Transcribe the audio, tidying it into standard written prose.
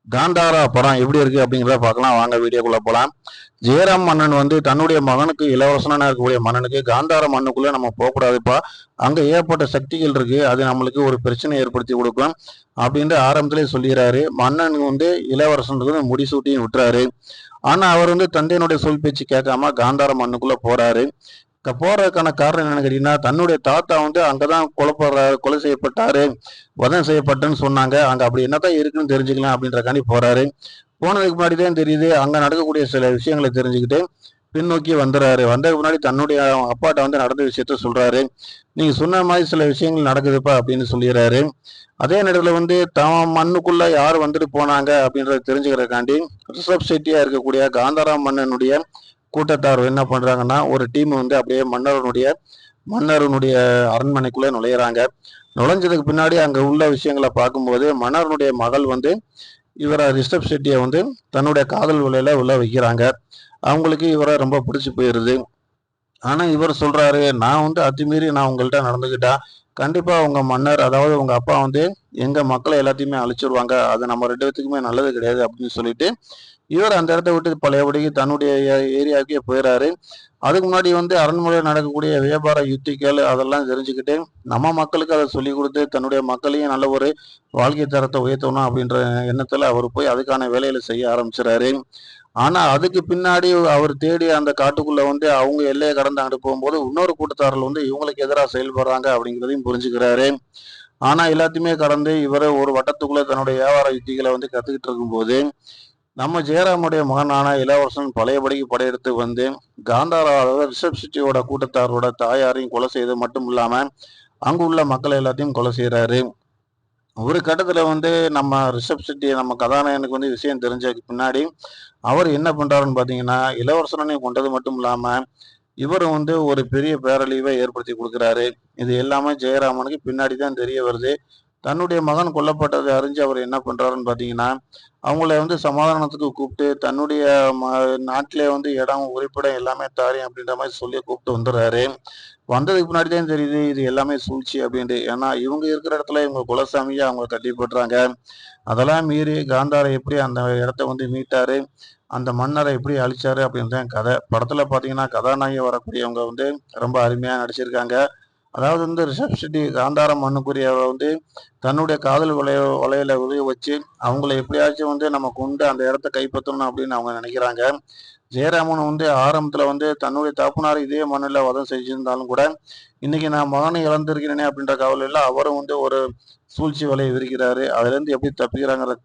காந்தாரா படம் எப்படி இருக்கு அப்படிங்கிறத பார்க்கலாம். வாங்க வீடியோக்குள்ள போலாம். ஜெயராம் மன்னன் வந்து தன்னுடைய மகனுக்கு இளவரசனா இருக்கக்கூடிய மன்னனுக்கு காந்தார மண்ணுக்குள்ள நம்ம போகக்கூடாதுப்பா, அங்க ஏகப்பட்ட சக்திகள் இருக்கு, அது நம்மளுக்கு ஒரு பிரச்சனை ஏற்படுத்தி கொடுக்கும் அப்படின்ட்டு ஆரம்பத்திலே சொல்லிடுறாரு. மன்னன் வந்து இளவரசனுக்கு முடிசூட்டியும் விட்டுறாரு. ஆனா அவர் வந்து தந்தையினுடைய சொல் பேச்சு கேட்காம காந்தார மண்ணுக்குள்ள போறாரு. போறதுக்கான காரணம் என்னன்னு கேட்டீங்கன்னா, தன்னுடைய தாத்தா வந்து அங்கதான் கொலை செய்யப்பட்டாரு, வதம் செய்யப்பட்டன்னு சொன்னாங்க. அங்க அப்படி என்னதான் இருக்குன்னு தெரிஞ்சுக்கலாம் அப்படின்றக்காண்டி போறாரு. போனதுக்கு முன்னாடி தான் தெரியுது, அங்க நடக்கக்கூடிய சில விஷயங்களை தெரிஞ்சுக்கிட்டு பின்னோக்கி வந்துறாரு. வந்ததுக்கு முன்னாடி தன்னுடைய அப்பாட்ட வந்து நடந்த விஷயத்த சொல்றாரு. நீங்க சொன்ன மாதிரி சில விஷயங்கள் நடக்குதுப்பா அப்படின்னு சொல்லிடுறாரு. அதே நேரத்துல வந்து தம் மண்ணுக்குள்ள யார் வந்துட்டு போனாங்க அப்படின்றத தெரிஞ்சுக்கிறதுக்காண்டி ரிஷப் செட்டியா இருக்கக்கூடிய காந்தாராம் மன்னனுடைய கூட்டத்தார் என்ன பண்றாங்கன்னா, ஒரு டீம் வந்து அப்படியே மன்னருடைய அரண்மனைக்குள்ள நுழையிறாங்க. நுழைஞ்சதுக்கு பின்னாடி அங்க உள்ள விஷயங்களை பார்க்கும்போது, மன்னருடைய மகள் வந்து இவரை ரிஷப் செட்டியை வந்து தன்னுடைய காதல் வலையில உள்ள வைக்கிறாங்க. அவங்களுக்கு இவரை ரொம்ப பிடிச்சு போயிருது. ஆனா இவர் சொல்றாரு, நான் வந்து அத்துமீறி நான் உங்கள்ட்ட நடந்துக்கிட்டா கண்டிப்பா உங்க மன்னர், அதாவது உங்க அப்பா வந்து எங்க மக்களை எல்லாத்தையுமே அழிச்சிருவாங்க, அது நம்ம ரெண்டு பேத்துக்குமே நல்லது கிடையாது அப்படின்னு சொல்லிட்டு இவர் அந்த இடத்த விட்டு பழையபடிக்கு தன்னுடைய ஏரியாவுக்கே போயிறாரு. அதுக்கு முன்னாடி வந்து அரண்மனையில் நடக்கக்கூடிய வியாபார யுத்திகள் அதெல்லாம் தெரிஞ்சுக்கிட்டு நம்ம மக்களுக்கு அதை சொல்லி கொடுத்து தன்னுடைய மக்களையும் நல்ல ஒரு வாழ்க்கை தரத்தை உயர்த்தணும் அப்படின்ற எண்ணத்துல அவர் போய் அதுக்கான வேலைகளை செய்ய ஆரம்பிச்சுறாரு. ஆனா அதுக்கு பின்னாடி அவர் தேடி அந்த காட்டுக்குள்ள வந்து அவங்க எல்லையை கடந்து அங்கிட்டு போகும்போது இன்னொரு கூட்டத்தாரில் வந்து இவங்களுக்கு எதிராக செயல்படுறாங்க அப்படிங்கிறதையும் புரிஞ்சுக்கிறாரு. ஆனா எல்லாத்தையுமே கடந்து இவரை ஒரு வட்டத்துக்குள்ள தன்னுடைய வியாபார யுத்திகளை வந்து கத்துக்கிட்டு இருக்கும்போது நம்ம ஜெயராமுடைய மகனான இளவரசன் பழையபடிக்கு படையெடுத்து வந்து காந்தாரா, அதாவது ரிஷப் சிட்டியோட கூட்டத்தாரோட தாயாரையும் கொலை செய்தது மட்டும் இல்லாம அங்கு உள்ள மக்களை எல்லாத்தையும் கொலை செய்யறாரு. ஒரு கட்டத்துல வந்து நம்ம ரிஷப் செட்டி நம்ம கதாநாயகனுக்கு வந்து விஷயம் தெரிஞ்சதுக்கு பின்னாடி அவர் என்ன பண்றாருன்னு பாத்தீங்கன்னா, இளவரசனையும் கொண்டது மட்டும் இல்லாம இவரும் வந்து ஒரு பெரிய பேரழிவை ஏற்படுத்தி கொடுக்குறாரு. இது எல்லாமே ஜெயராமனுக்கு பின்னாடி தான் தெரிய வருது. தன்னுடைய மகன் கொல்லப்பட்டதை அறிஞ்சு அவர் என்ன பண்றாருன்னு பாத்தீங்கன்னா, அவங்கள வந்து சமாதானத்துக்கு கூப்பிட்டு தன்னுடைய ம நாட்டிலே வந்து இடம், உறைவிடம் எல்லாமே தாரேன் அப்படின்ற மாரி சொல்லி கூப்பிட்டு வந்துர்றாரு. வந்ததுக்கு பின்னாடி தான் தெரியுது இது எல்லாமே சூழ்ச்சி அப்படின்ட்டு. ஏன்னா இவங்க இருக்கிற இடத்துல இவங்க குலசாமிய அவங்க கட்டி போட்டுறாங்க. அதெல்லாம் மீறி காந்தார எப்படி அந்த இடத்த வந்து மீட்டாரு, அந்த மன்னரை எப்படி அழிச்சாரு அப்படின்னு தான் கதை. படத்துல பாத்தீங்கன்னா, கதாநாயகியா வரக்கூடியவங்க வந்து ரொம்ப அருமையா நடிச்சிருக்காங்க. அதாவது வந்து ரிஷப் ஷெட்டி காந்தாரம் மண்ணுக்குரியவ வந்து தன்னுடைய காதல் வலையில உரிய வச்சு அவங்கள எப்படியாச்சும் வந்து நம்ம கொண்டு அந்த இடத்த கைப்பற்றணும் அப்படின்னு அவங்க நினைக்கிறாங்க. ஜெயராமன் வந்து ஆரம்பத்துல வந்து தன்னுடைய தகப்பனார் இதே மண்ணில் வதம் செஞ்சிருந்தாலும் கூட இன்னைக்கு நான் மகனை இழந்திருக்கிறேனே அப்படின்ற கவலையில அவரும் வந்து ஒரு சூழ்ச்சி வலையை விரிக்கிறாரு. அதுல இருந்து எப்படி தப்பிக்கிறாங்கிற